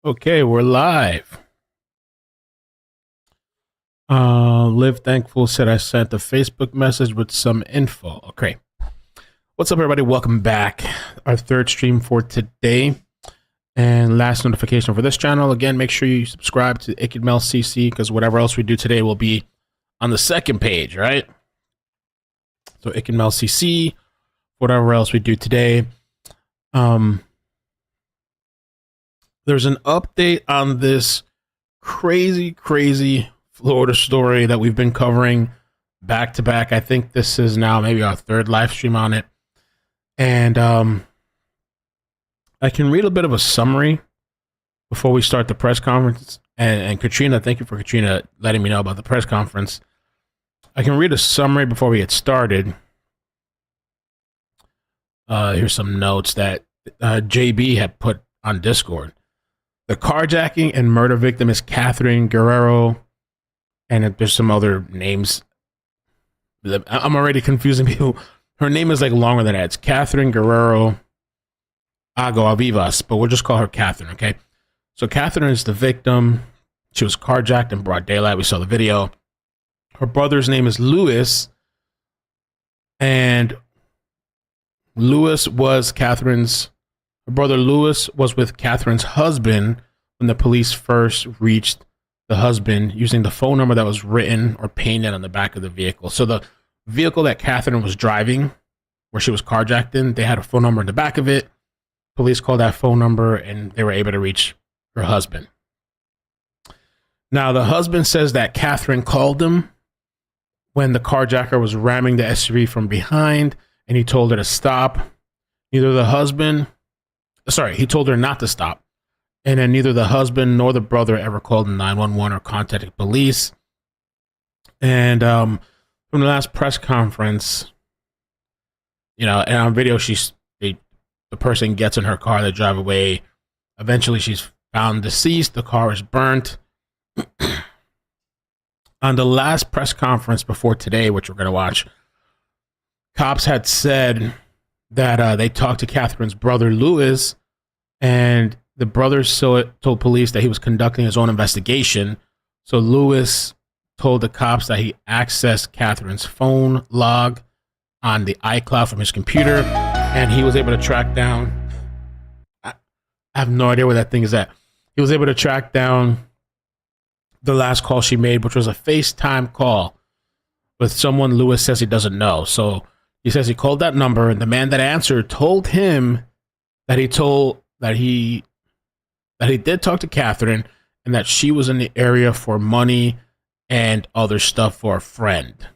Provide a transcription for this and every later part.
Okay, we're live. Live Thankful said I sent a Facebook message with some info. Okay. What's up, everybody? Welcome back. Our third stream for today. And last notification for this channel. Again, make sure you subscribe to Ikidmel CC because whatever else we do today will be on the second page, right? So Ikidmel CC, whatever else we do today. There's an update on this crazy Florida story that we've been covering back to back. I think this is now maybe our third live stream on it. And I can read a bit of a summary before we start the press conference. And Katrina, thank you for Katrina letting me know about the press conference. I can read a summary before we get started. Here's some notes that JB had put on Discord. The carjacking and murder victim is Catherine Guerrero, and there's some other names. I'm already confusing people. Her name is like longer than that. It's Catherine Guerrero Ago Avivas, but we'll just call her Catherine, okay? So Catherine is the victim. She was carjacked in broad daylight. We saw the video. Her brother's name is Louis, and Louis was Catherine's. Her brother Louis was with Catherine's husband when the police first reached the husband using the phone number that was written or painted on the back of the vehicle. So the vehicle that Catherine was driving, where she was carjacked in, they had a phone number in the back of it. Police called that phone number and they were able to reach her husband. Now, the husband says that Catherine called him when the carjacker was ramming the SUV from behind and he told her to stop. Neither the husband, he told her not to stop. And then neither the husband nor the brother ever called 911 or contacted police. And from the last press conference, and on video, the person gets in her car, they drive away. Eventually, she's found deceased. The car is burnt. On the last press conference before today, which we're going to watch, cops had said that they talked to Catherine's brother, Louis, and the brother told police that he was conducting his own investigation. So Louis told the cops that he accessed Catherine's phone log on the iCloud from his computer, and he was able to track down. I have no idea where that thing is at. He was able to track down the last call she made, which was a FaceTime call with someone Louis says he doesn't know. So he says he called that number, and the man that answered told him that he did talk to Catherine and that she was in the area for money and other stuff for a friend.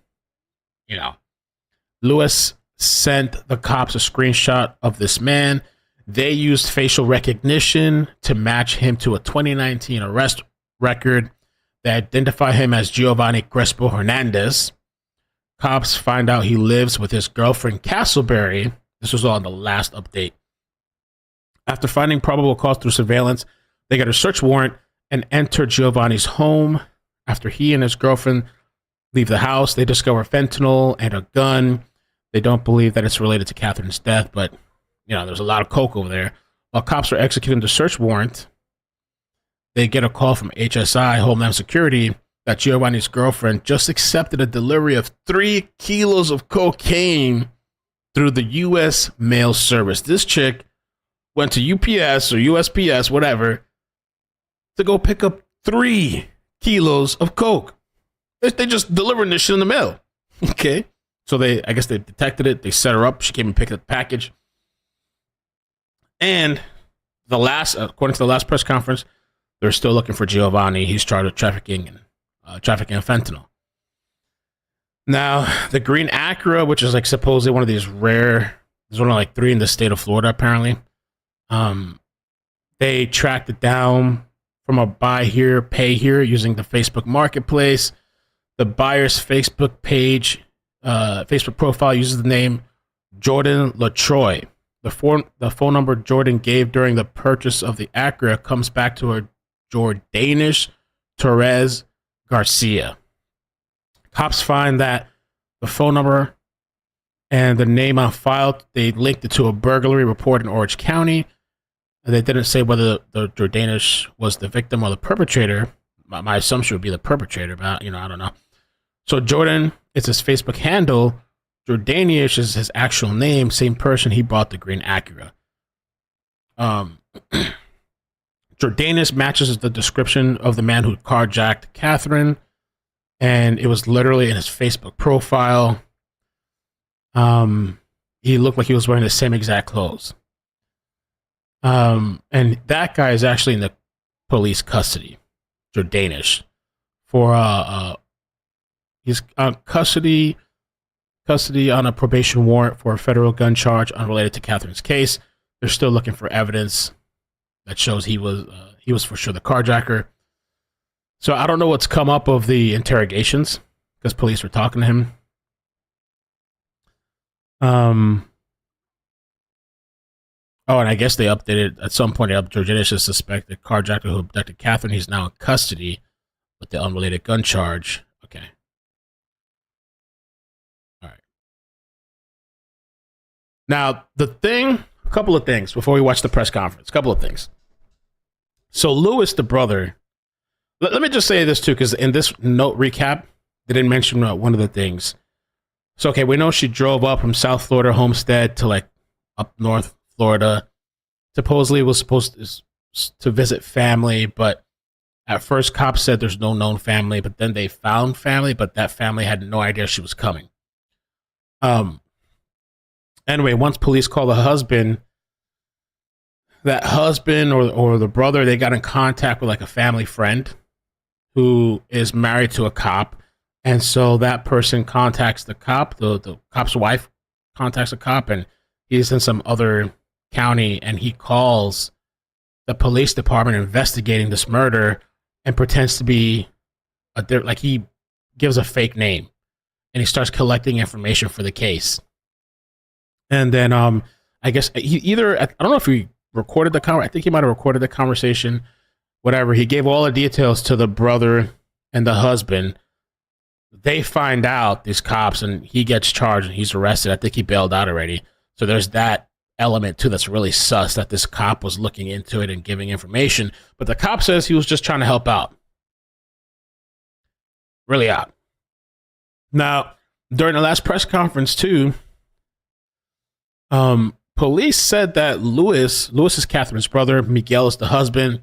Louis sent the cops a screenshot of this man. They used facial recognition to match him to a 2019 arrest record that identified him as Giovanni Crespo Hernandez. Cops find out he lives with his girlfriend, Castleberry. This was all in the last update. After finding probable cause through surveillance, they got a search warrant and enter Giovanni's home. After he and his girlfriend leave the house, they discover fentanyl and a gun. They don't believe that it's related to Catherine's death, but there's a lot of coke over there. While cops are executing the search warrant, they get a call from HSI, Homeland Security, that Giovanni's girlfriend just accepted a delivery of 3 kilos of cocaine through the U.S. mail service. This chick went to UPS or USPS, whatever, to go pick up 3 kilos of coke. They just delivering this shit in the mail. Okay. So I guess they detected it. They set her up. She came and picked up the package. And according to the last press conference, they're still looking for Giovanni. He's charged with trafficking of fentanyl. Now, the green Acura, which is like supposedly one of these rare, there's only like 3 in the state of Florida, apparently. They tracked it down from a buy here, pay here using the Facebook Marketplace. The buyer's Facebook page, Facebook profile uses the name Jordan LaTroy. The phone number Jordan gave during the purchase of the Acura comes back to a Jordanish Torres Garcia. Cops find that the phone number and the name on file, they linked it to a burglary report in Orange County. And they didn't say whether the Jordanish was the victim or the perpetrator. My assumption would be the perpetrator, but I don't know. So Jordan is his Facebook handle. Jordanish is his actual name. Same person he bought the green Acura. Jordanish matches the description of the man who carjacked Catherine, and it was literally in his Facebook profile. He looked like he was wearing the same exact clothes. And that guy is actually in the police custody, Jordanish, for he's on custody on a probation warrant for a federal gun charge unrelated to Catherine's case. They're still looking for evidence that shows he was for sure the carjacker. So I don't know what's come up of the interrogations because police were talking to him. Oh, and I guess they updated at some point. Jordanish is suspected carjacker who abducted Catherine. He's now in custody with the unrelated gun charge. Okay. All right. Now, a couple of things before we watch the press conference. A couple of things. So Lewis, the brother, let me just say this too, because in this note recap, they didn't mention one of the things. So, okay, we know she drove up from South Florida Homestead to like up north Florida. Supposedly was supposed to visit family, but at first cops said there's no known family, but then they found family, but that family had no idea she was coming. Anyway, once police called the husband, that husband or the brother, they got in contact with like a family friend who is married to a cop. And so that person contacts the cop, the cop's wife contacts the cop, and he's in some other county, and he calls the police department investigating this murder and pretends to be like he gives a fake name, and he starts collecting information for the case. And then I guess I don't know if he recorded I think he might have recorded the conversation, whatever. He gave all the details to the brother and the husband. They find out, these cops, and he gets charged and he's arrested. I think he bailed out already. So there's that element too that's really sus, that this cop was looking into it and giving information. But the cop says he was just trying to help out. Really odd. Now, during the last press conference too, police said that Lewis is Catherine's brother, Miguel is the husband.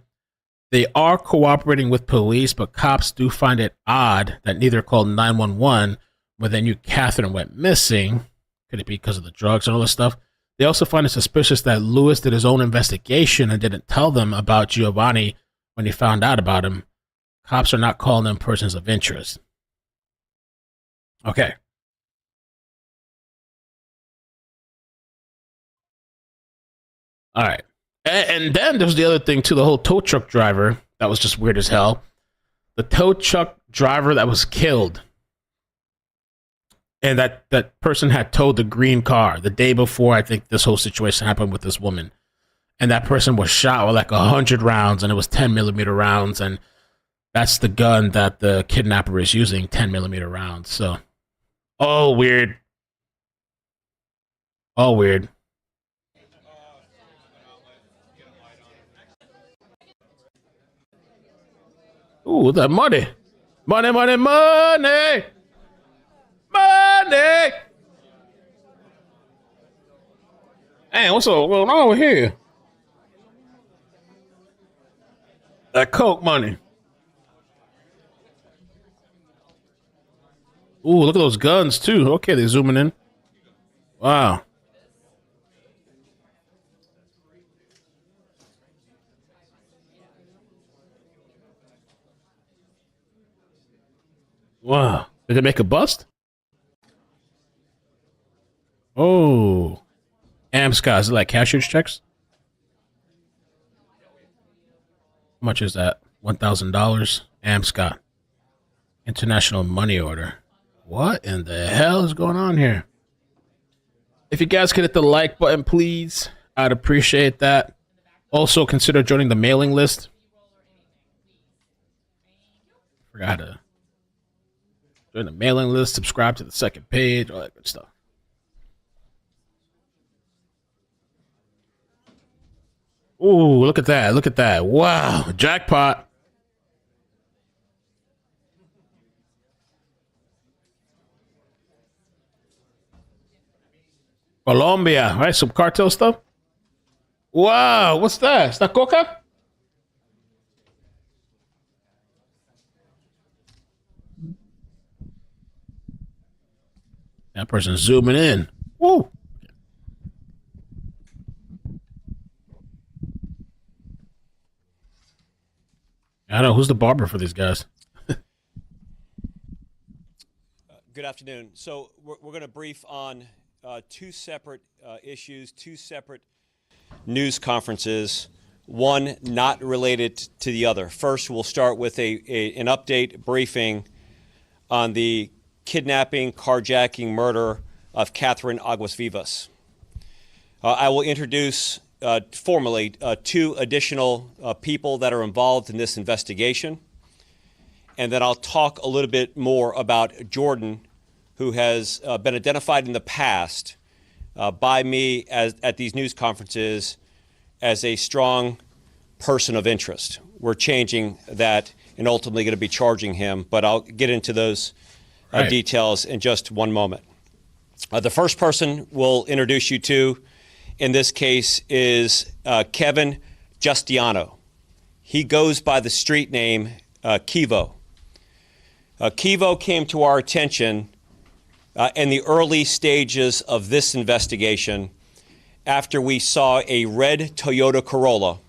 They are cooperating with police, but cops do find it odd that neither called 911 when they knew Catherine went missing. Could it be because of the drugs and all this stuff? They also find it suspicious that Lewis did his own investigation and didn't tell them about Giovanni when he found out about him. Cops are not calling them persons of interest. Okay. All right. And then there's the other thing too, the whole tow truck driver. That was just weird as hell. The tow truck driver that was killed. And that person had towed the green car the day before I think this whole situation happened with this woman. And that person was shot with like 100 rounds, and it was 10mm rounds. And that's the gun that the kidnapper is using, 10mm rounds. So, all weird. All weird. Ooh, that money. Money, money, money. Money. Hey, what's up? What's on here? That coke money. Ooh, look at those guns too. Okay, they're zooming in. Wow. Wow. Did they make a bust? Oh. Scott, is it like cashier's checks? How much is that? $1,000. Scott. International money order. What in the hell is going on here? If you guys could hit the like button, please, I'd appreciate that. Also, consider joining the mailing list. Forgot to join the mailing list, subscribe to the second page, all that good stuff. Ooh, look at that. Look at that. Wow. Jackpot. Colombia, right? Some cartel stuff. Wow. What's that? Is that coca? That person's zooming in. Woo. I don't know. Who's the barber for these guys? Good afternoon. So we're going to brief on two separate issues, two separate news conferences, one not related to the other. First, we'll start with an update briefing on the kidnapping, carjacking, murder of Catherine Aguas Vivas. I will introduce formally two additional people that are involved in this investigation. And then I'll talk a little bit more about Jordan, who has been identified in the past by me at these news conferences as a strong person of interest. We're changing that and ultimately going to be charging him, but I'll get into those details in just one moment. The first person we'll introduce you to in this case is Kevin Justiano. He goes by the street name Kivo. Kivo came to our attention in the early stages of this investigation after we saw a red Toyota Corolla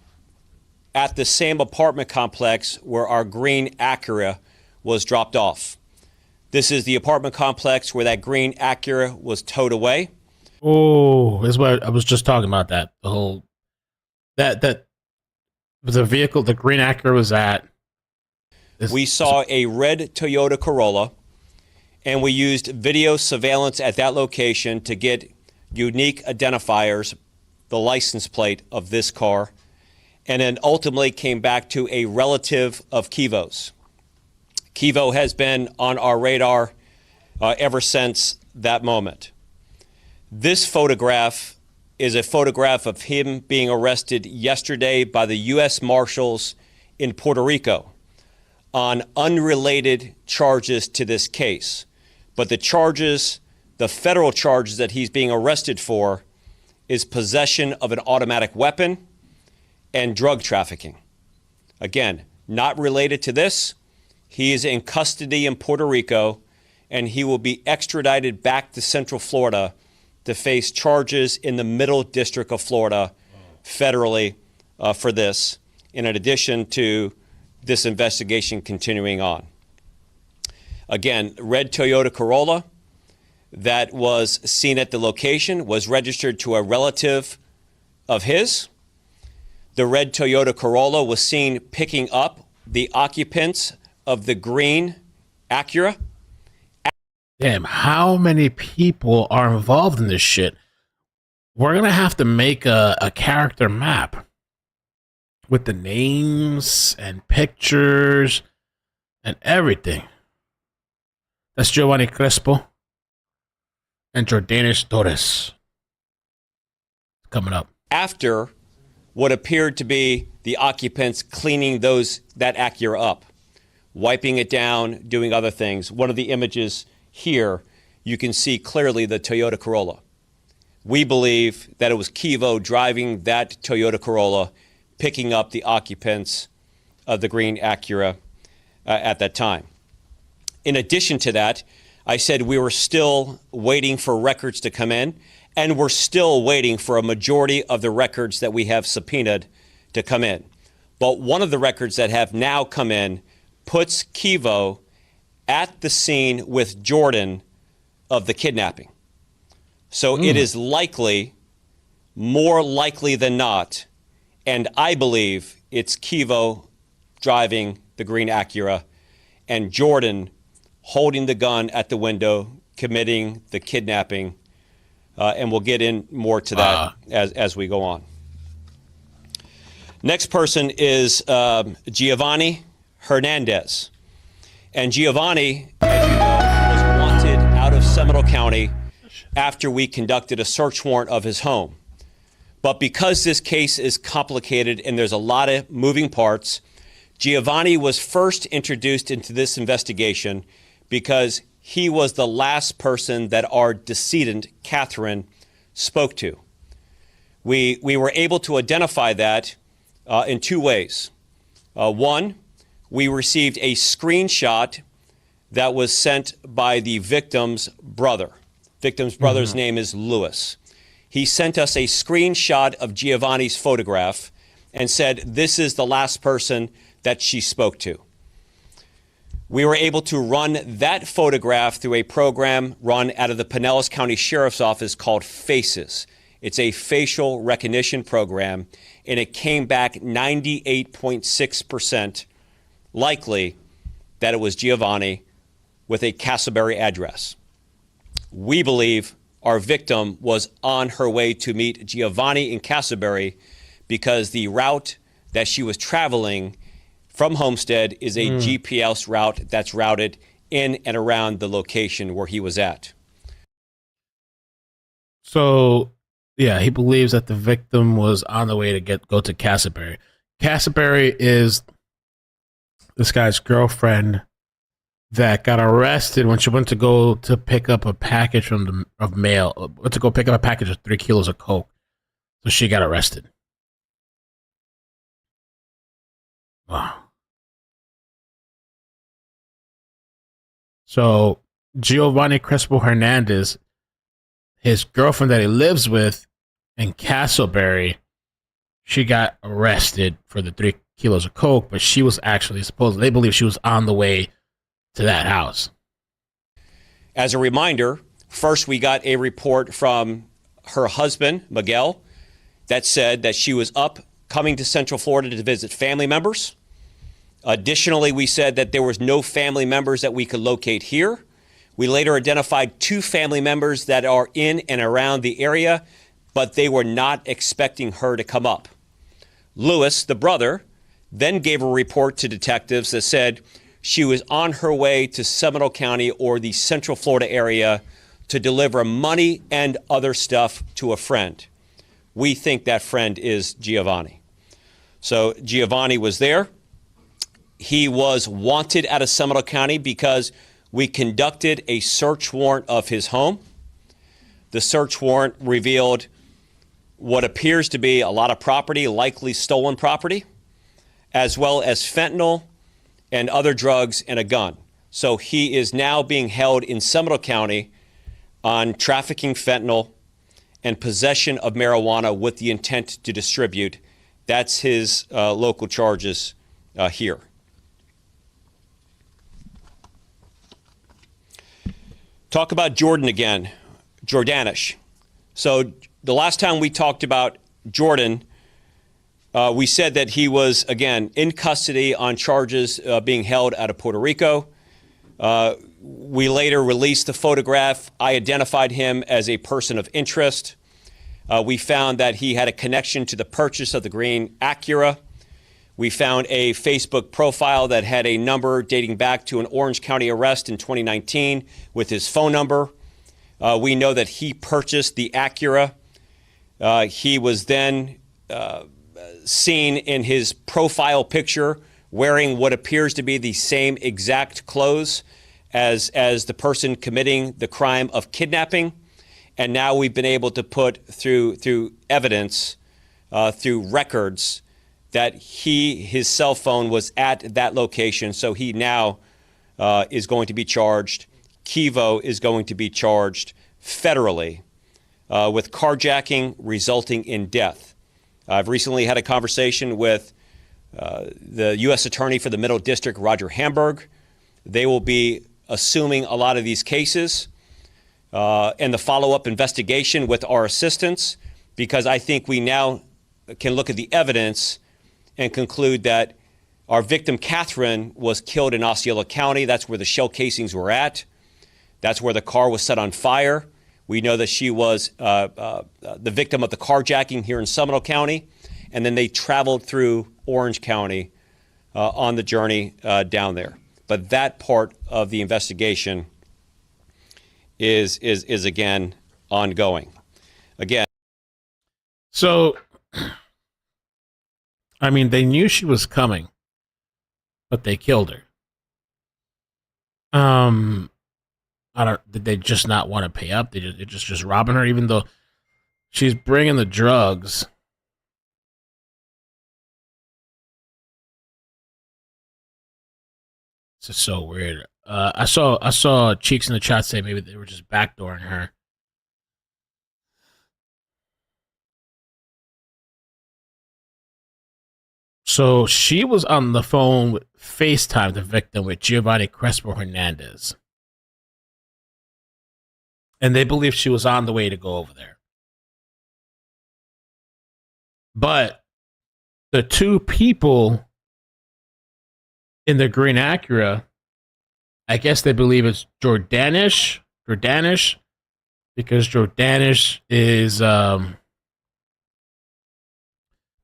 at the same apartment complex where our green Acura was dropped off. This is the apartment complex where that green Acura was towed away. Oh, that's what I was just talking about. That the whole that was a vehicle the green Acura was at. We saw a red Toyota Corolla, and we used video surveillance at that location to get unique identifiers, the license plate of this car, and then ultimately came back to a relative of Kivo's. Kivo has been on our radar ever since that moment. This photograph is a photograph of him being arrested yesterday by the U.S. Marshals in Puerto Rico on unrelated charges to this case. But the charges, the federal charges that he's being arrested for is possession of an automatic weapon and drug trafficking. Again, not related to this. He is in custody in Puerto Rico, and he will be extradited back to Central Florida to face charges in the Middle District of Florida federally for this, in addition to this investigation continuing on. Again, red Toyota Corolla that was seen at the location was registered to a relative of his. The red Toyota Corolla was seen picking up the occupants of the green Acura. Damn, how many people are involved in this shit? We're gonna have to make a character map with the names and pictures and everything. That's Giovanni Crespo and Jordanis Torres coming up. After what appeared to be the occupants cleaning that Acura up, wiping it down, doing other things. One of the images here, you can see clearly the Toyota Corolla. We believe that it was Kivo driving that Toyota Corolla, picking up the occupants of the green Acura at that time. In addition to that, I said we were still waiting for records to come in, and we're still waiting for a majority of the records that we have subpoenaed to come in. But one of the records that have now come in puts Kivo at the scene with Jordan of the kidnapping. So it is likely, more likely than not, and I believe it's Kivo driving the green Acura and Jordan holding the gun at the window, committing the kidnapping, and we'll get in more to that as we go on. Next person is Giovanni Hernandez. And Giovanni, as you know, was wanted out of Seminole County after we conducted a search warrant of his home. But because this case is complicated and there's a lot of moving parts, Giovanni was first introduced into this investigation because he was the last person that our decedent, Catherine, spoke to. We were able to identify that in two ways. One, we received a screenshot that was sent by the victim's brother. Victim's brother's name is Louis. He sent us a screenshot of Giovanni's photograph and said, this is the last person that she spoke to. We were able to run that photograph through a program run out of the Pinellas County Sheriff's Office called FACES. It's a facial recognition program, and it came back 98.6% likely that it was Giovanni with a Castleberry address. We believe our victim was on her way to meet Giovanni in Castleberry because the route that she was traveling from Homestead is a GPS route that's routed in and around the location where he was at. So, yeah, he believes that the victim was on the way to go to Castleberry. Castleberry is this guy's girlfriend that got arrested when she went to go to pick up a package of mail. Went to go pick up a package of 3 kilos of coke. So she got arrested. Wow. So Giovanni Crespo Hernandez, his girlfriend that he lives with in Castleberry, she got arrested for the 3 kilos of coke, but she was actually they believe she was on the way to that house. As a reminder, first we got a report from her husband, Miguel, that said that she was coming to Central Florida to visit family members. Additionally, we said that there was no family members that we could locate here. We later identified 2 family members that are in and around the area, but they were not expecting her to come up. Louis, the brother, then gave a report to detectives that said she was on her way to Seminole County or the Central Florida area to deliver money and other stuff to a friend. We think that friend is Giovanni. So Giovanni was there. He was wanted out of Seminole County because we conducted a search warrant of his home. The search warrant revealed what appears to be a lot of property, likely stolen property, as well as fentanyl and other drugs and a gun. So he is now being held in Seminole County on trafficking fentanyl and possession of marijuana with the intent to distribute. That's his local charges here. Talk about Jordan again, Jordanish. So the last time we talked about Jordan, we said that he was, again, in custody on charges being held out of Puerto Rico. We later released the photograph. I identified him as a person of interest. We found that he had a connection to the purchase of the green Acura. We found a Facebook profile that had a number dating back to an Orange County arrest in 2019 with his phone number. We know that he purchased the Acura. He was then seen in his profile picture wearing what appears to be the same exact clothes as the person committing the crime of kidnapping. And now we've been able to put through evidence, through records, that his cell phone was at that location. So he now is going to be charged. Kivo is going to be charged federally with carjacking resulting in death. I've recently had a conversation with the U.S. Attorney for the Middle District, Roger Hamburg. They will be assuming a lot of these cases and the follow-up investigation with our assistance, because I think we now can look at the evidence and conclude that our victim, Catherine, was killed in Osceola County. That's where the shell casings were at. That's where the car was set on fire. We know that she was the victim of the carjacking here in Seminole County, and then they traveled through Orange County on the journey down there. But that part of the investigation is again ongoing. Again. So, I mean, they knew she was coming, but they killed her. I don't. Did they just not want to pay up? They're just robbing her, even though she's bringing the drugs. This is so weird. I saw Cheeks in the chat say maybe they were just backdooring her. So she was on the phone with FaceTime, the victim, with Giovanni Crespo Hernandez. And they believe she was on the way to go over there. But the two people in the green Acura, I guess they believe it's Jordanish, because Jordanish is,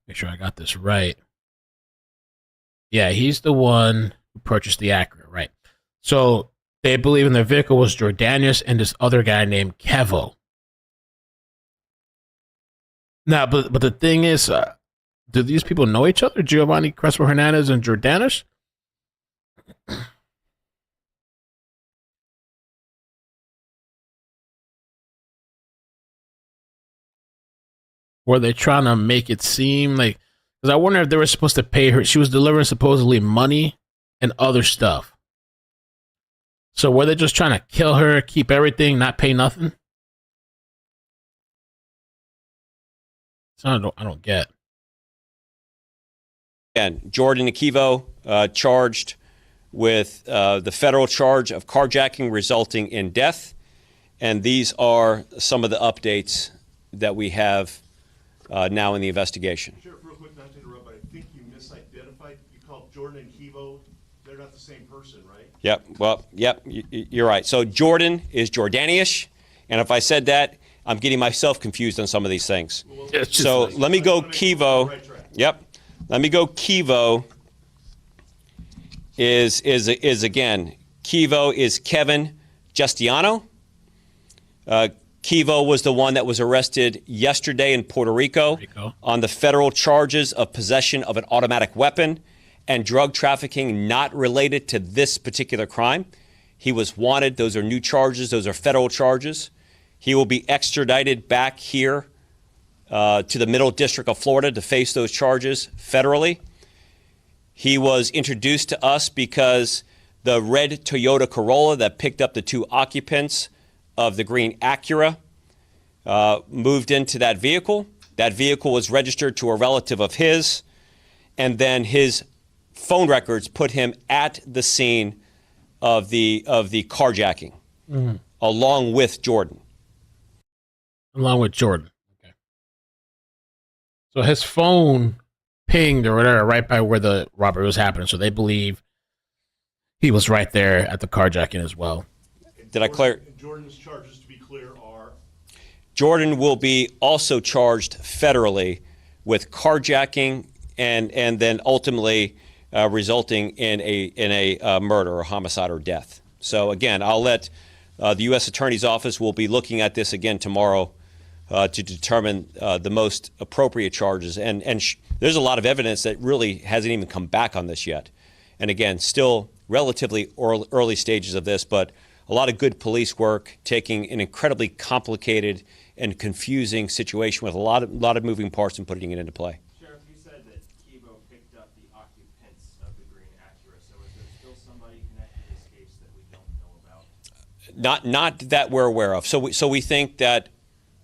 make sure I got this right. Yeah, he's the one who purchased the Acura, right? So they believe in the vehicle was Jordanius and this other guy named Kevo. Now, but the thing is, do these people know each other, Giovanni Crespo Hernandez and Jordanish? Were they trying to make it seem like? Because I wonder if they were supposed to pay her. She was delivering supposedly money and other stuff. So were they just trying to kill her, keep everything, not pay nothing? So I don't get. And Jordan Akivo charged with the federal charge of carjacking resulting in death. And these are some of the updates that we have now in the investigation. Sheriff, real quick, not to interrupt, but I think you misidentified. You called Jordan and Kevo. They're not the same person, right? Yep. Well, yep. You're right. So Jordan is Jordanish, and if I said that, I'm getting myself confused on some of these things. So let me go Kevo. Yep. Let me go Kevo. Is again, Kevo is Kevin Justiano. Kevo was the one that was arrested yesterday in Puerto Rico on the federal charges of possession of an automatic weapon and drug trafficking not related to this particular crime. He was wanted. Those are new charges. Those are federal charges. He will be extradited back here to the Middle District of Florida to face those charges federally. He was introduced to us because the red Toyota Corolla that picked up the two occupants of the green Acura moved into that vehicle. That vehicle was registered to a relative of his, and then his phone records put him at the scene of the carjacking, along with Jordan. Along with Jordan. Okay. So his phone pinged or whatever right by where the robbery was happening. So they believe he was right there at the carjacking as well. Did I clear? Jordan's charges, to be clear, are? Jordan will be also charged federally with carjacking and then ultimately resulting in a murder or homicide or death. So again, I'll let the U.S. Attorney's Office will be looking at this again tomorrow to determine the most appropriate charges. And there's a lot of evidence that really hasn't even come back on this yet. And again, still relatively early stages of this, but a lot of good police work, taking an incredibly complicated and confusing situation with a lot of moving parts and putting it into play. Sheriff, you said that Kevo picked up the occupants of the green Acura. So is there still somebody connected to this case that we don't know about? Not that we're aware of. So we think that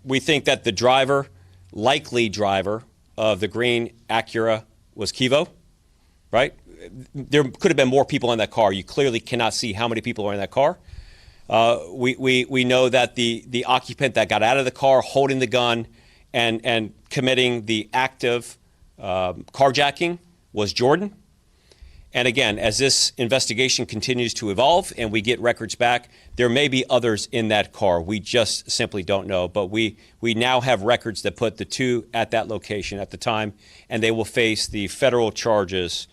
the driver, likely driver of the green Acura was Kevo, right? There could have been more people in that car. You clearly cannot see how many people are in that car. We know that the occupant that got out of the car holding the gun and committing the act of carjacking was Jordan. And again, as this investigation continues to evolve and we get records back, there may be others in that car. We just simply don't know. But we now have records that put the two at that location at the time, and they will face the federal charges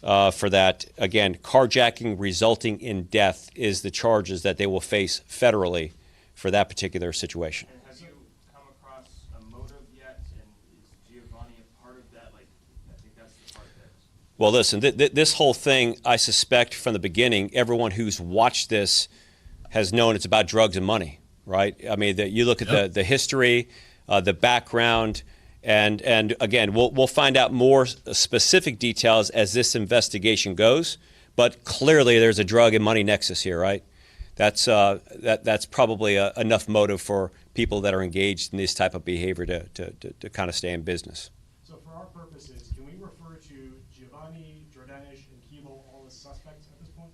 for that. Again, carjacking resulting in death is the charges that they will face federally for that particular situation. And have you come across a motive yet? And Well, listen, this whole thing, I suspect from the beginning, everyone who's watched this has known it's about drugs and money, right? I mean, you look at the history, the background, and again, we'll find out more specific details as this investigation goes. But clearly, there's a drug and money nexus here, right? That's probably enough motive for people that are engaged in this type of behavior to kind of stay in business. So for our purposes, can we refer to Giovanni, Jordanish, and Kivo all as suspects at this point?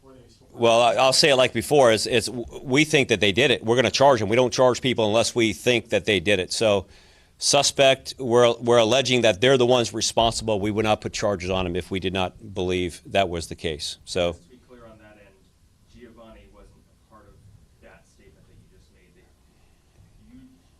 Or are they still Well, I'll say it like before: is we think that they did it. We're going to charge them. We don't charge people unless we think that they did it. So, suspect, we're alleging that they're the ones responsible. We would not put charges on them if we did not believe that was the case. So. Just to be clear on that end, Giovanni wasn't a part of that statement that you just made.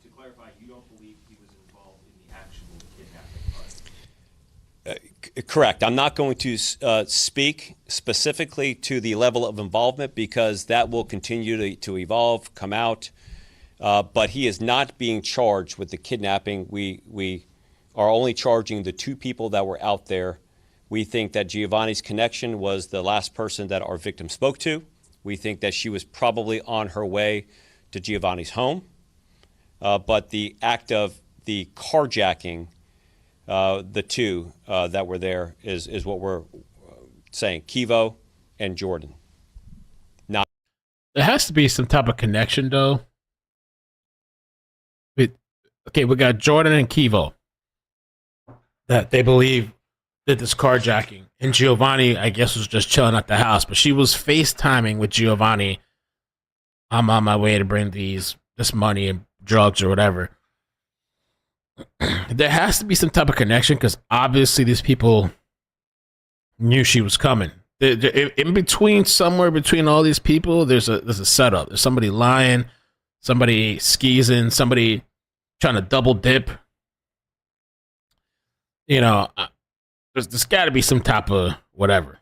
To clarify, you don't believe he was involved in the actual kidnapping part? Correct. I'm not going to speak specifically to the level of involvement because that will continue to evolve, come out. But he is not being charged with the kidnapping. We are only charging the two people that were out there. We think that Giovanni's connection was the last person that our victim spoke to. We think that she was probably on her way to Giovanni's home. But the act of the carjacking, the two that were there is what we're saying, Kivo and Jordan. Not. There has to be some type of connection, though. Okay, we got Jordan and Kivo that they believe did this carjacking. And Giovanni, I guess, was just chilling at the house. But she was FaceTiming with Giovanni. I'm on my way to bring this money and drugs or whatever. There has to be some type of connection because obviously these people knew she was coming. In between, somewhere between all these people, there's a setup. There's somebody lying, somebody skeezing, somebody trying to double dip. You know, there's got to be some type of whatever.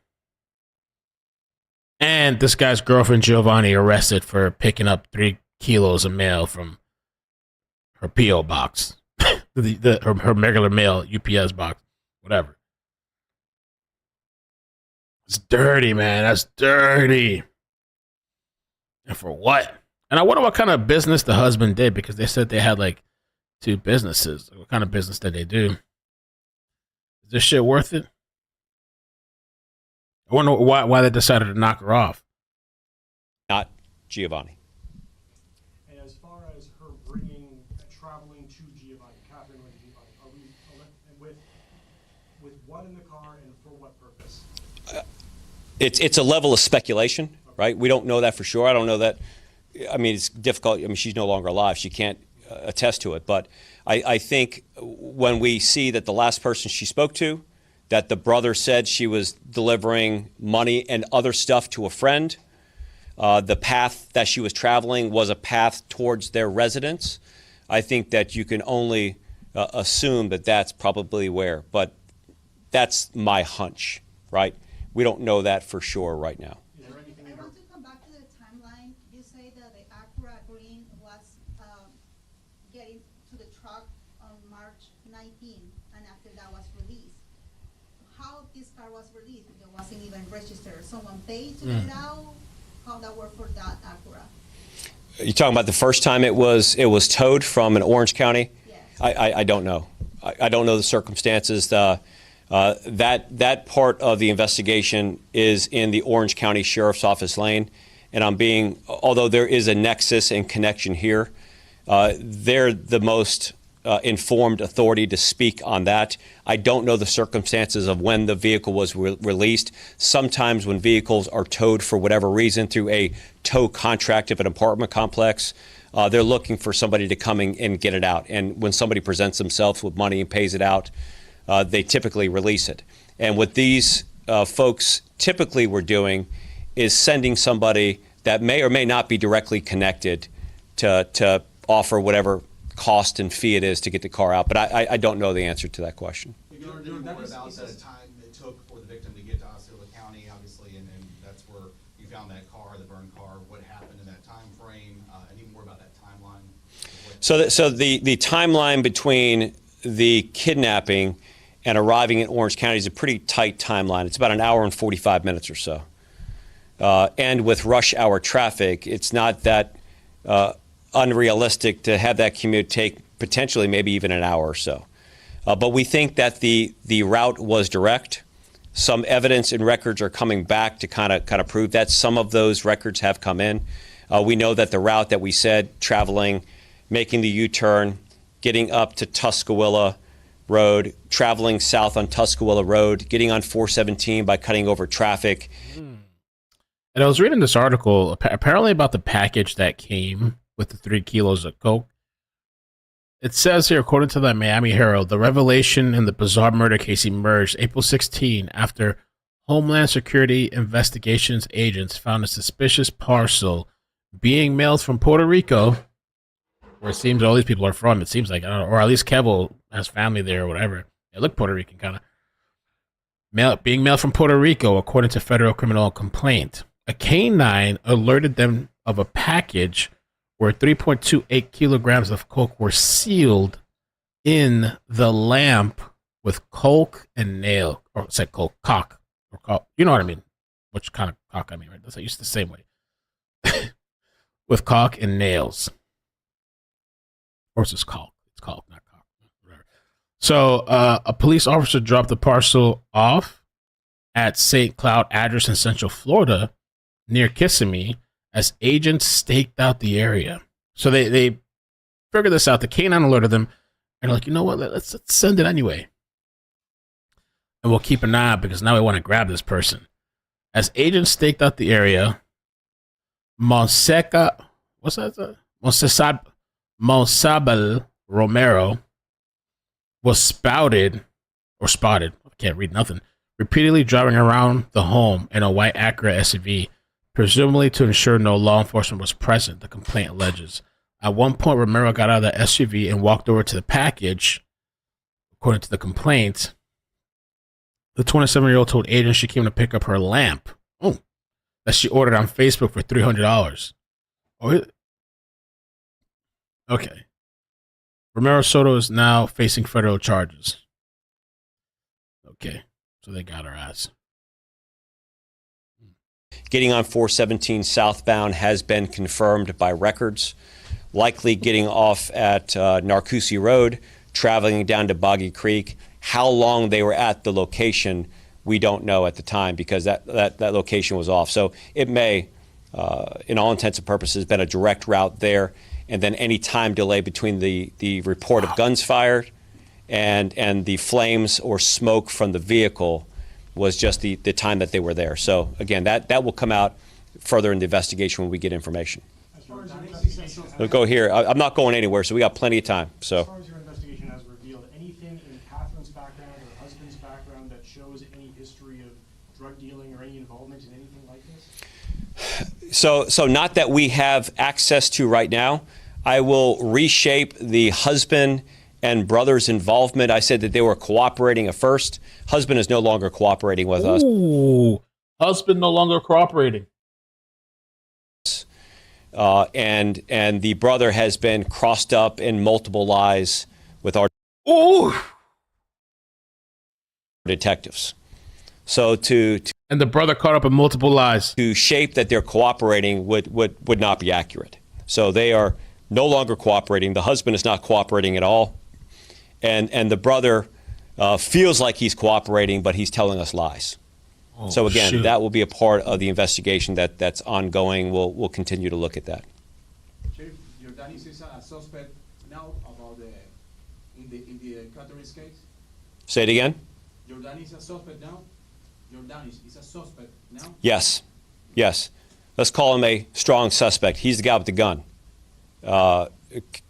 And this guy's girlfriend, Giovanni, arrested for picking up 3 kilos of mail from her P.O. box. her regular mail UPS box. Whatever. It's dirty, man. That's dirty. And for what? And I wonder what kind of business the husband did because they said they had like 2 businesses. What kind of business did they do? Is this shit worth it? I wonder why they decided to knock her off. Not Giovanni. And as far as her traveling to Giovanni, Catherine went to Giovanni, are we with what in the car and for what purpose? It's a level of speculation, right? We don't know that for sure. I don't know that. I mean, it's difficult. I mean, she's no longer alive. She can't attest to it. But I think when we see that the last person she spoke to, that the brother said she was delivering money and other stuff to a friend, the path that she was traveling was a path towards their residence, I think that you can only assume that that's probably where. But that's my hunch, right? We don't know that for sure right now. Is there anything in I her? want to come back to the timeline. You say that the Acura Green was getting to the truck on March 19, and after that was released. How this car was released? It wasn't even registered. Someone paid to get it out. How that worked for that Acura? You're talking about the first time it was towed from an Orange County? Yes. I don't know. I don't know the circumstances. That part of the investigation is in the Orange County Sheriff's Office lane, and although there is a nexus and connection here, they're the most informed authority to speak on that. I don't know the circumstances of when the vehicle was released. Sometimes when vehicles are towed for whatever reason through a tow contract of an apartment complex, they're looking for somebody to come in and get it out. And when somebody presents themselves with money and pays it out, they typically release it. And what these folks typically were doing is sending somebody that may or may not be directly connected to offer whatever cost and fee it is to get the car out. But I don't know the answer to that question. Jordan, what about the time it took for the victim to get to Osceola County, obviously, and that's where you found that car, the burned car. What happened in that time frame? Any more about that timeline? So the timeline between the kidnapping and arriving in Orange County is a pretty tight timeline. It's about an hour and 45 minutes or so. And with rush hour traffic, it's not that unrealistic to have that commute take potentially maybe even an hour or so. But we think that the route was direct. Some evidence and records are coming back to kind of prove that. Some of those records have come in. We know that the route that we said, traveling, making the U-turn, getting up to Tuscaloosa Road, traveling south on Tuscaloosa Road, getting on 417 by cutting over traffic. And I was reading this article apparently about the package that came with the 3 kilos of coke. It says here, according to the Miami Herald, the revelation in the bizarre murder case emerged April 16 after Homeland Security investigations agents found a suspicious parcel being mailed from Puerto Rico, where it seems all these people are from. It seems like, I don't know, or at least Kevo has family there or whatever. They look Puerto Rican, kind of. Being mailed from Puerto Rico, according to federal criminal complaint. A canine alerted them of a package where 3.28 kilograms of coke were sealed in the lamp with coke and nail, or said coke, cock, or cock. You know what I mean? Which kind of cock I mean, right? That's I used the same way. With cock and nails. Or it's just caulk. It's caulk, not cock. Whatever. So a police officer dropped the parcel off at St. Cloud address in Central Florida near Kissimmee as agents staked out the area. So they figured this out. The canine alerted them and like, you know what? Let's send it anyway. And we'll keep an eye out because now we want to grab this person. As agents staked out the area, Monsabel Romero was spotted, I can't read nothing, repeatedly driving around the home in a white Acura SUV, presumably to ensure no law enforcement was present, the complaint alleges. At one point, Romero got out of the SUV and walked over to the package. According to the complaint, the 27-year-old told agents she came to pick up her lamp that she ordered on Facebook for $300. Okay. Romero Soto is now facing federal charges. Okay. So they got her ass. Getting on 417 southbound has been confirmed by records. Likely getting off at Narcoossee Road, traveling down to Boggy Creek. How long they were at the location, we don't know at the time because that location was off. So it may, in all intents and purposes, been a direct route there. And then any time delay between the report of guns fired and the flames or smoke from the vehicle was just the time that they were there. So again, that will come out further in the investigation when we get information. As far as your investigation, We'll go here. I'm not going anywhere, so we got plenty of time. as So far as your investigation has revealed, anything in Catherine's background or husband's background that shows any history of drug dealing or any involvement in anything like this? So not that we have access to right now. I will reshape the husband and brother's involvement. I said that they were cooperating at first. Husband is no longer cooperating with us. Ooh, husband no longer cooperating. And the brother has been crossed up in multiple lies with our detectives. So and the brother caught up in multiple lies. to shape that they're cooperating would not be accurate. So they are no longer cooperating. The husband is not cooperating at all. And the brother feels like he's cooperating, but he's telling us lies. Oh, So again, shoot. that will be a part of the investigation that's ongoing. We'll continue to look at that. Sheriff, Jordanis is a suspect now about in the Catherine's case. Say it again. Jordanis is a suspect now. Jordanis is a suspect now. Yes. Let's call him a strong suspect. He's the guy with the gun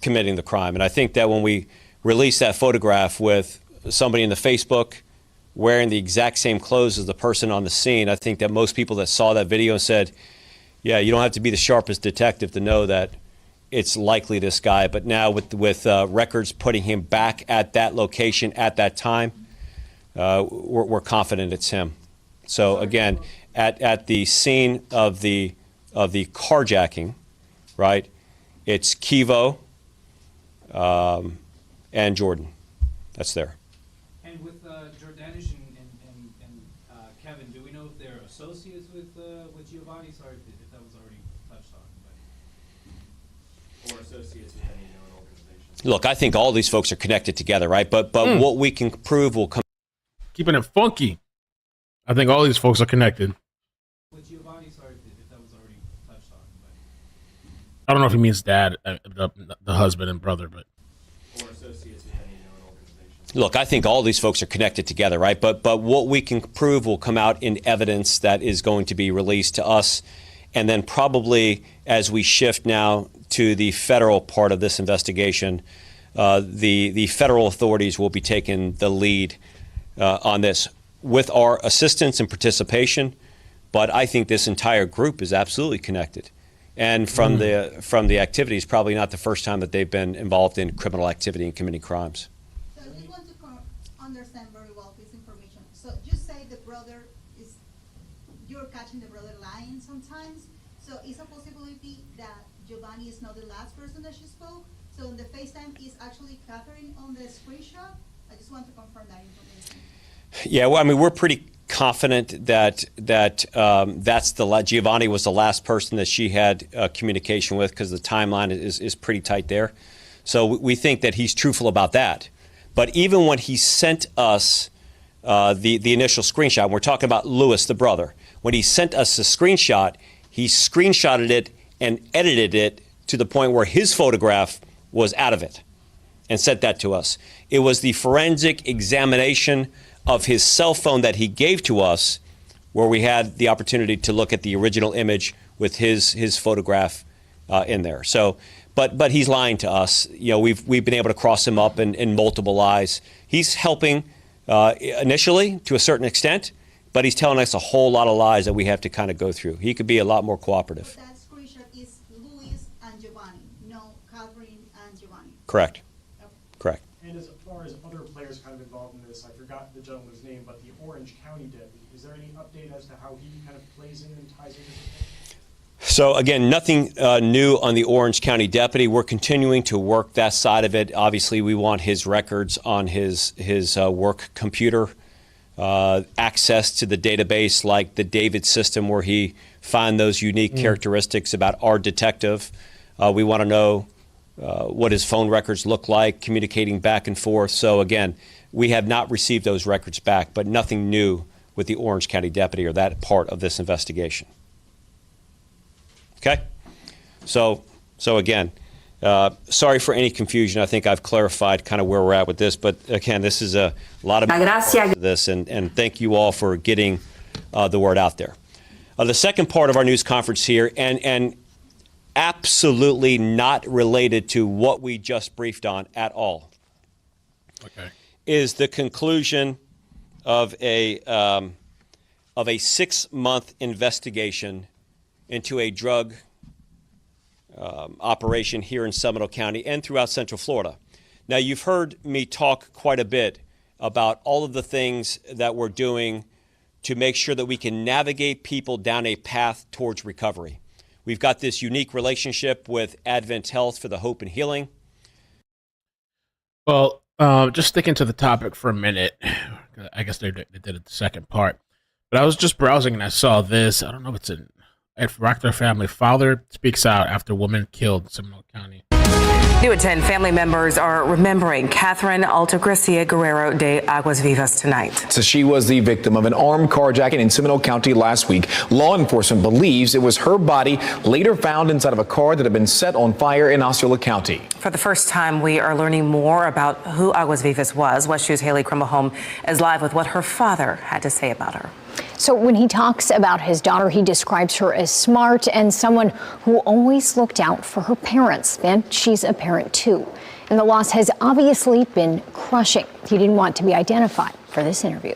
committing the crime. And I think that when we release that photograph with somebody in the Facebook wearing the exact same clothes as the person on the scene, I think that most people that saw that video said, yeah, you don't have to be the sharpest detective to know that it's likely this guy. But now with records putting him back at that location at that time, we're confident it's him. So again, at the scene of the carjacking, right, it's Kevo and Jordan. That's there. And with they're associates with Giovanni? Sorry if that was already touched on. Or associates with any known organizations? Look, I think all these folks are connected together, right? But what we can prove will come. Keeping it funky. I think all these folks are connected. With Giovanni, sorry if that was already touched on. I don't know if he means dad, the husband and brother, but. Or associates with any known organizations? Look, I think all these folks are connected together, right? But what we can prove will come out in evidence that is going to be released to us. And then probably as we shift now to the federal part of this investigation, the federal authorities will be taking the lead on this with our assistance and participation. But I think this entire group is absolutely connected. And from the activities, probably not the first time that they've been involved in criminal activity and committing crimes. So I just want to understand very well this information. So you say the brother is, you're catching the brother lying sometimes. So is a possibility that Giovanni is not the last person that she spoke? So the FaceTime is actually Catherine on the screenshot? I just want to confirm that information. Yeah, well, I mean, we're pretty confident that Giovanni was the last person that she had communication with, because the timeline is pretty tight there. So we think that he's truthful about that. But even when he sent us the initial screenshot, and we're talking about Lewis, the brother, when he sent us the screenshot, he screenshotted it and edited it to the point where his photograph was out of it and sent that to us. It was the forensic examination of his cell phone that he gave to us where we had the opportunity to look at the original image with his photograph in there. So, but he's lying to us. You know, we've been able to cross him up in multiple lies. He's helping initially to a certain extent, but he's telling us a whole lot of lies that we have to kind of go through. He could be a lot more cooperative. But that screenshot is Luis and Giovanni, no Catherine and Giovanni. Correct. Okay. Correct. And as far as other players kind of involved in this, I forgot the gentleman's name, but the Orange County deputy, is there any update as to how he kind of plays in and ties into this? So again, nothing new on the Orange County deputy. We're continuing to work that side of it. Obviously, we want his records on his work computer, access to the database like the David system where he found those unique characteristics about our detective. We want to know what his phone records look like, communicating back and forth. So again, we have not received those records back, but nothing new with the Orange County deputy or that part of this investigation. Okay? So again, sorry for any confusion. I think I've clarified kind of where we're at with this, but again, this is a lot of this, and thank you all for getting the word out there. The second part of our news conference here, and absolutely not related to what we just briefed on at all, Okay. is the conclusion of a 6-month investigation into a drug operation here in Seminole County and throughout Central Florida. Now, you've heard me talk quite a bit about all of the things that we're doing to make sure that we can navigate people down a path towards recovery. We've got this unique relationship with Advent Health for the Hope and Healing. Well, just sticking to the topic for a minute. I guess they did it the second part. But I was just browsing and I saw this. I don't know if it's an Rector family. Father speaks out after woman killed in Seminole County. New at 10, family members are remembering Catherine Altagracia Guerrero de Aguas Vivas tonight. So she was the victim of an armed carjacking in Seminole County last week. Law enforcement believes it was her body later found inside of a car that had been set on fire in Osceola County. For the first time, we are learning more about who Aguas Vivas was. West News' Haley Crimmelholm is live with what her father had to say about her. So when he talks about his daughter, he describes her as smart and someone who always looked out for her parents. And she's a parent too. And the loss has obviously been crushing. He didn't want to be identified for this interview.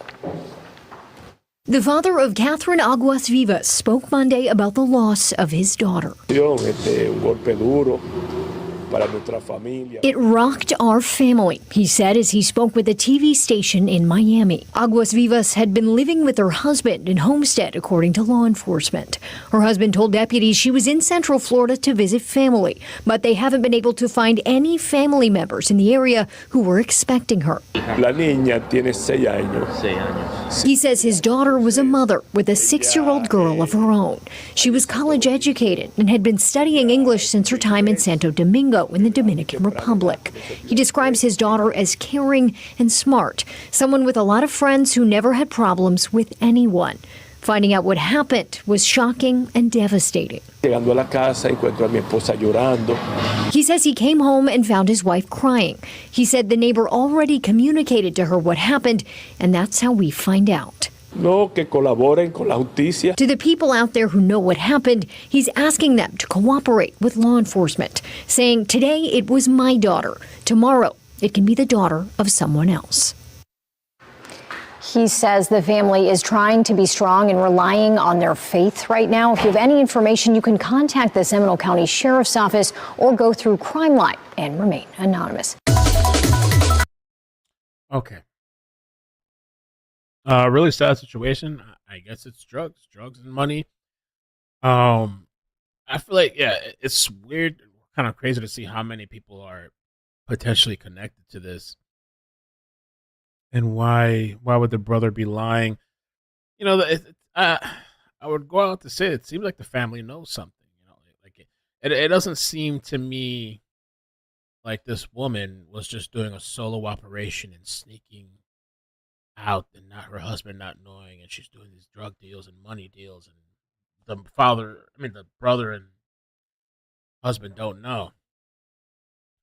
The father of Catherine Aguas Vivas spoke Monday about the loss of his daughter. para nuestra familia. It rocked our family, he said as he spoke with a TV station in Miami. Aguas Vivas had been living with her husband in Homestead, according to law enforcement. Her husband told deputies she was in Central Florida to visit family, but they haven't been able to find any family members in the area who were expecting her. La niña tiene 6 años. He says his daughter was a mother with a 6-year-old girl of her own. She was college educated and had been studying English since her time in Santo Domingo in the Dominican Republic. He describes his daughter as caring and smart, someone with a lot of friends who never had problems with anyone. Finding out what happened was shocking and devastating. Llegando a la casa, encuentro a mi esposa llorando. He says he came home and found his wife crying. He said the neighbor already communicated to her what happened, and that's how we find out. No, que colaboren con la justicia. To the people out there who know what happened, he's asking them to cooperate with law enforcement, saying today it was my daughter. Tomorrow it can be the daughter of someone else. He says the family is trying to be strong and relying on their faith right now. If you have any information, you can contact the Seminole County Sheriff's Office or go through Crime Line and remain anonymous. Okay. Really sad situation. I guess it's drugs and money. I feel like, yeah, it's weird, kind of crazy to see how many people are potentially connected to this. And why would the brother be lying? You know, I would go out to say it seems like the family knows something. You know, like it doesn't seem to me like this woman was just doing a solo operation and sneaking out, and not her husband not knowing, and she's doing these drug deals and money deals, and the brother and husband don't know.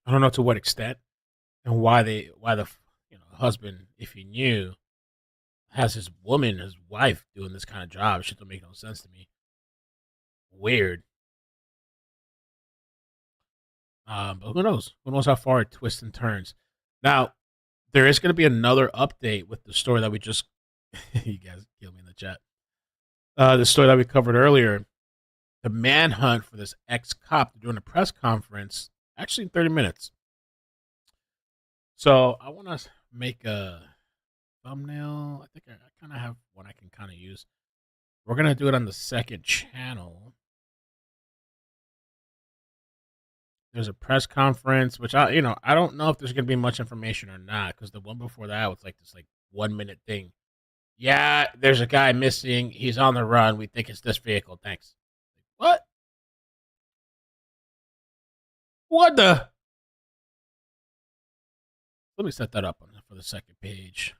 I don't know to what extent and why the husband, if he knew, has his wife doing this kind of job. It shit don't make no sense to me. Weird. But who knows? Who knows how far it twists and turns. Now, there is going to be another update with the story that we just... you guys kill me in the chat. The story that we covered earlier. The manhunt for this ex-cop. They're doing a press conference, actually in 30 minutes. So I want to make a thumbnail. I think I kind of have one I can kind of use. We're going to do it on the second channel. There's a press conference, which I don't know if there's going to be much information or not, because the one before that was like this 1 minute thing. Yeah, there's a guy missing. He's on the run. We think it's this vehicle. Thanks. What? What the? Let me set that up for the second page.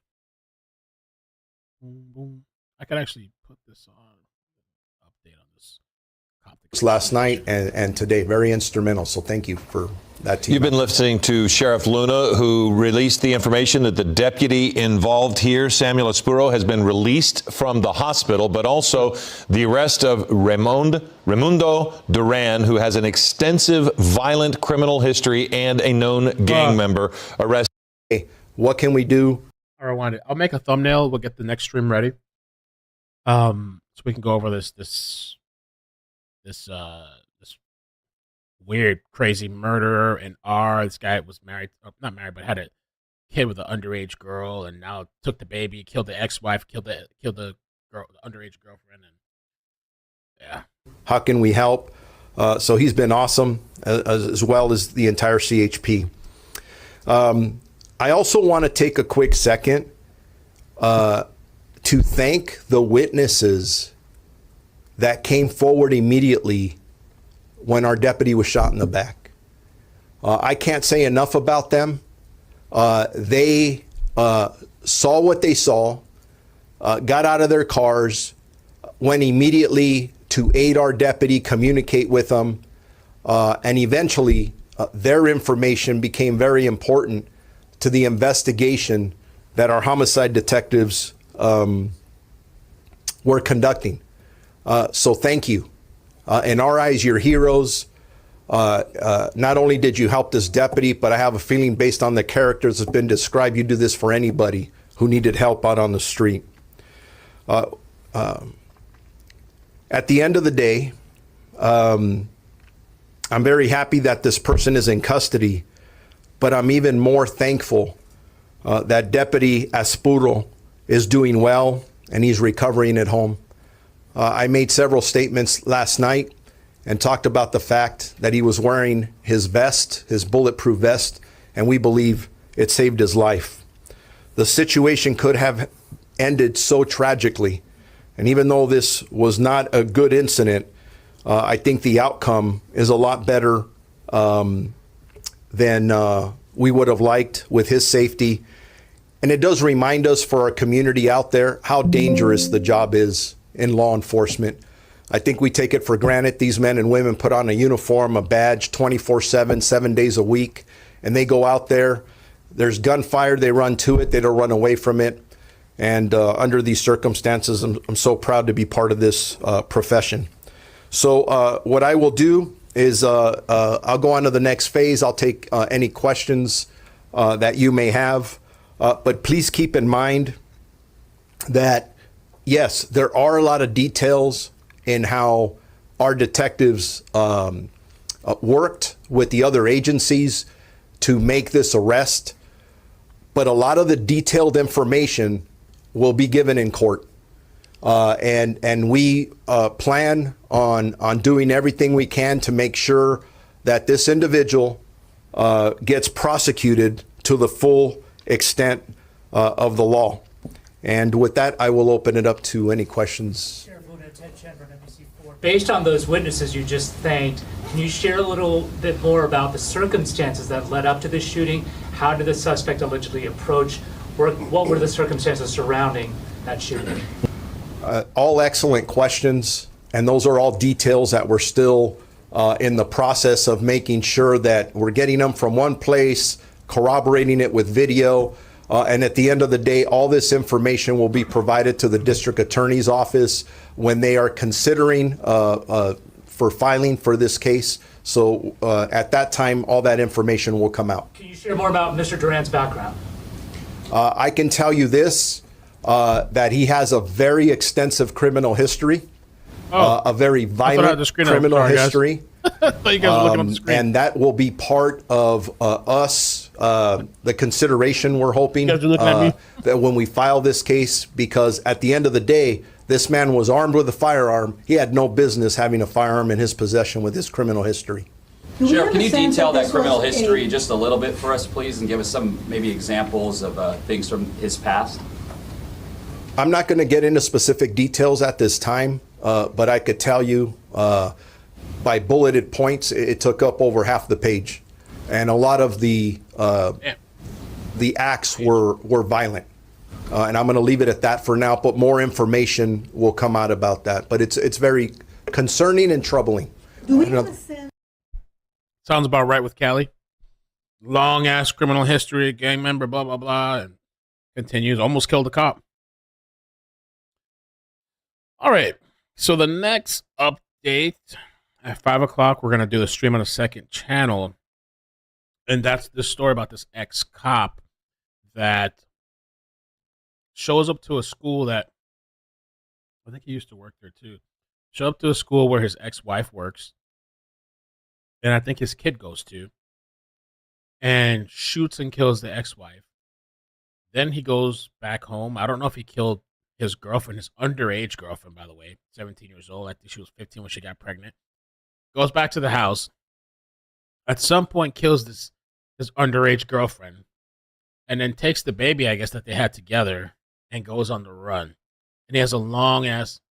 Boom, boom. I could actually put this on. Update on this. Last night and today, very instrumental. So thank you for that team. You've been listening to Sheriff Luna, who released the information that the deputy involved here, Samuel Espuro, has been released from the hospital, but also the arrest of Raimundo Duran, who has an extensive violent criminal history and a known gang member arrested. What can we do? Or I'll make a thumbnail. We'll get the next stream ready. So we can go over this weird, crazy murderer and This guy was married, not married, but had a kid with an underage girl, and now took the baby, killed the ex-wife, killed the girl, the underage girlfriend, and yeah. How can we help? So he's been awesome, as well as the entire CHP. I also want to take a quick second to thank the witnesses that came forward immediately when our deputy was shot in the back. I can't say enough about them. They saw what they saw, got out of their cars, went immediately to aid our deputy, communicate with them, and eventually their information became very important to the investigation that our homicide detectives were conducting. So thank you. In our eyes, you're heroes. Not only did you help this deputy, but I have a feeling based on the characters that's been described, you do this for anybody who needed help out on the street. At the end of the day, I'm very happy that this person is in custody, but I'm even more thankful that Deputy Aspuro is doing well and he's recovering at home. I made several statements last night and talked about the fact that he was wearing his vest, his bulletproof vest, and we believe it saved his life. The situation could have ended so tragically, and even though this was not a good incident, I think the outcome is a lot better than we would have liked with his safety. And it does remind us for our community out there how dangerous the job is in law enforcement. I think we take it for granted. These men and women put on a uniform, a badge 24/7, 7 days a week, and they go out there. There's gunfire, they run to it, they don't run away from it. And under these circumstances, I'm so proud to be part of this profession. So what I will do is I'll go on to the next phase. I'll take any questions that you may have. But please keep in mind that, yes, there are a lot of details in how our detectives worked with the other agencies to make this arrest. But a lot of the detailed information will be given in court. And we plan on doing everything we can to make sure that this individual gets prosecuted to the full extent of the law. And with that, I will open it up to any questions. Based on those witnesses you just thanked, can you share a little bit more about the circumstances that led up to this shooting? How did the suspect allegedly approach? What were the circumstances surrounding that shooting? All excellent questions, and those are all details that we're still in the process of making sure that we're getting them from one place, corroborating it with video, and at the end of the day, all this information will be provided to the district attorney's office when they are considering for filing for this case. So at that time, all that information will come out. Can you share more about Mr. Duran's background? I can tell you this, that he has a very extensive criminal history, a very violent criminal history. I thought you guys were looking on the screen. And that will be part of us, the consideration we're hoping that when we file this case, because at the end of the day, this man was armed with a firearm. He had no business having a firearm in his possession with his criminal history. Sheriff, can you detail that criminal history just a little bit for us, please, and give us some maybe examples of things from his past? I'm not going to get into specific details at this time, but I could tell you by bulleted points, it took up over half the page, and a lot of the acts were violent. And I'm going to leave it at that for now, but more information will come out about that. But it's very concerning and troubling. Sounds about right with Callie. Long ass criminal history, gang member, blah blah blah, and continues. Almost killed a cop. All right. So the next update at 5 o'clock, we're gonna do a stream on a second channel, and that's the story about this ex-cop that shows up to a school that I think he used to work there too. Show up to a school where his ex-wife works, and I think his kid goes to, and shoots and kills the ex-wife. Then he goes back home. I don't know if he killed his girlfriend, his underage girlfriend, by the way, 17 years old. I think she was 15 when she got pregnant. Goes back to the house. At some point, kills his underage girlfriend, and then takes the baby, I guess, that they had together, and goes on the run. And he has a long-ass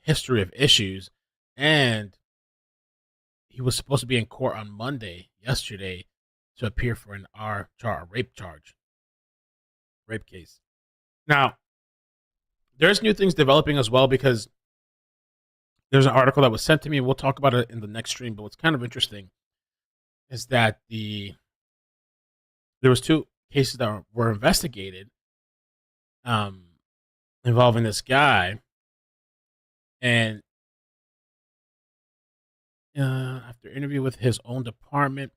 history of issues, and he was supposed to be in court on Monday, yesterday, to appear for a rape case. Now, there's new things developing as well, because there's an article that was sent to me. We'll talk about it in the next stream, but what's kind of interesting is that there was 2 cases that were investigated involving this guy, and after interview with his own department,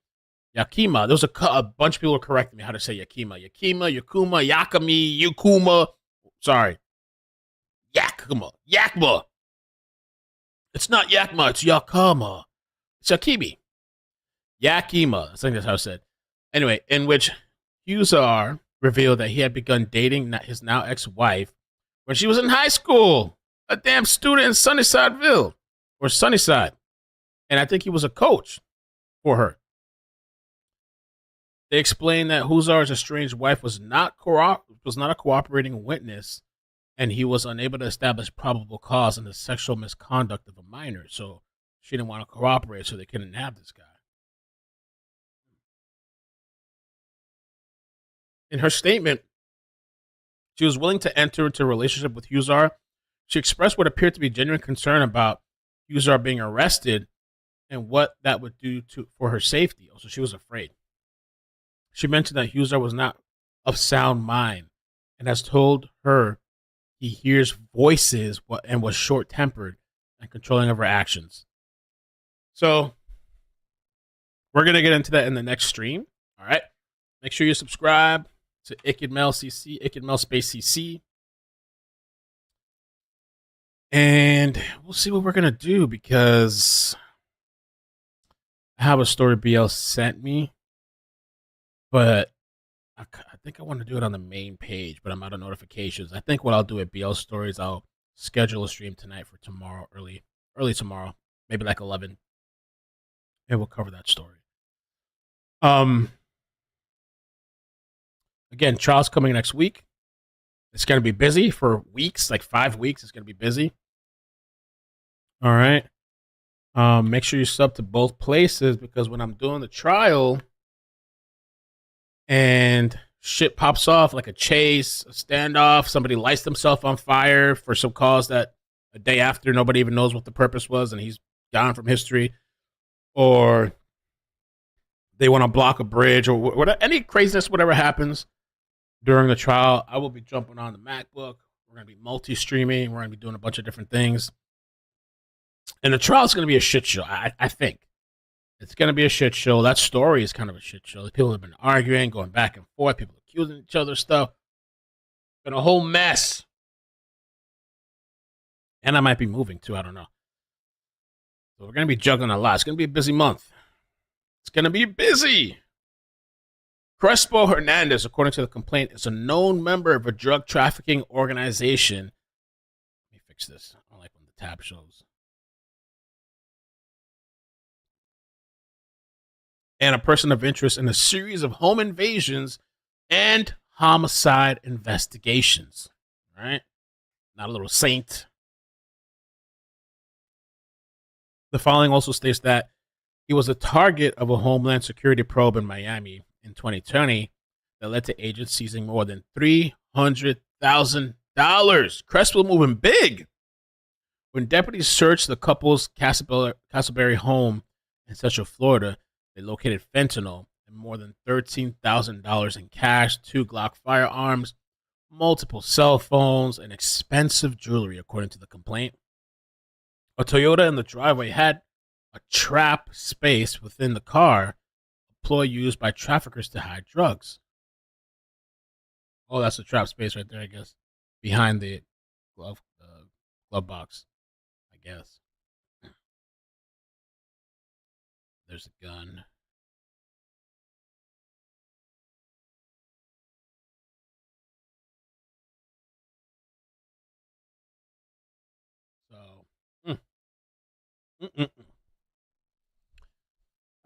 Yakima. There was a bunch of people were correcting me how to say Yakima. Yakima, Yakuma, Yakami, Yakuma. Sorry. Yakima. Yakima. It's not Yakima, it's Yakima. Sakibi. Yakima. I think that's how it's said. Anyway, in which Huzar revealed that he had begun dating his now ex-wife when she was in high school. A damn student in Sunnysideville. Or Sunnyside. And I think he was a coach for her. They explained that Huzar's estranged wife was not a cooperating witness, and he was unable to establish probable cause in the sexual misconduct of a minor. So she didn't want to cooperate, so they couldn't have this guy. In her statement, she was willing to enter into a relationship with Huzar. She expressed what appeared to be genuine concern about Huzar being arrested and what that would do for her safety. Also, she was afraid. She mentioned that Huzar was not of sound mind and has told her he hears voices and was short-tempered and controlling of her actions. So, we're going to get into that in the next stream. All right? Make sure you subscribe to Ikidmel CC, Ikidmel Space CC. And we'll see what we're going to do because I have a story BL sent me, but I think I want to do it on the main page, but I'm out of notifications. I think what I'll do at BL Stories, I'll schedule a stream tonight for tomorrow, early tomorrow, maybe like 11, and we'll cover that story. Again, trial's coming next week. It's going to be busy for weeks, like 5 weeks. It's going to be busy. All right. Make sure you sub to both places because when I'm doing the trial and shit pops off like a chase, a standoff, somebody lights themselves on fire for some cause that a day after nobody even knows what the purpose was and he's gone from history, or they want to block a bridge or whatever, any craziness, whatever happens during the trial, I will be jumping on the MacBook. We're going to be multi-streaming. We're going to be doing a bunch of different things. And the trial is going to be a shit show, I think. It's going to be a shit show. That story is kind of a shit show. People have been arguing, going back and forth, people accusing each other of stuff. Been a whole mess. And I might be moving too, I don't know. So we're going to be juggling a lot. It's going to be a busy month. It's going to be busy. Crespo Hernandez, according to the complaint, is a known member of a drug trafficking organization. Let me fix this. I don't like when the tab shows. And a person of interest in a series of home invasions and homicide investigations. All right? Not a little saint. The following also states that he was a target of a Homeland Security probe in Miami in 2020 that led to agents seizing more than $300,000. Crespo moving big. When deputies searched the couple's Castleberry home in Central Florida, they located fentanyl and more than $13,000 in cash, 2 Glock firearms, multiple cell phones, and expensive jewelry, according to the complaint. A Toyota in the driveway had a trap space within the car, a ploy used by traffickers to hide drugs. Oh, that's a trap space right there, I guess, behind the glove box, I guess. There's a gun. So,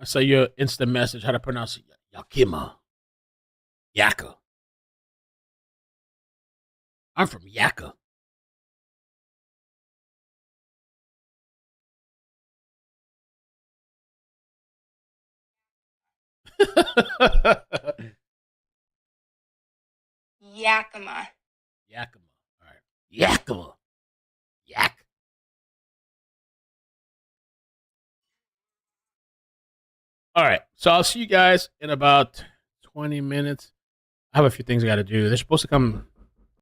I saw your instant message how to pronounce it. Yakima. Yaka. I'm from Yaka. Yakima. Yakima. All right. Yakima. Yak. All right. So I'll see you guys in about 20 minutes. I have a few things I got to do. They're supposed to come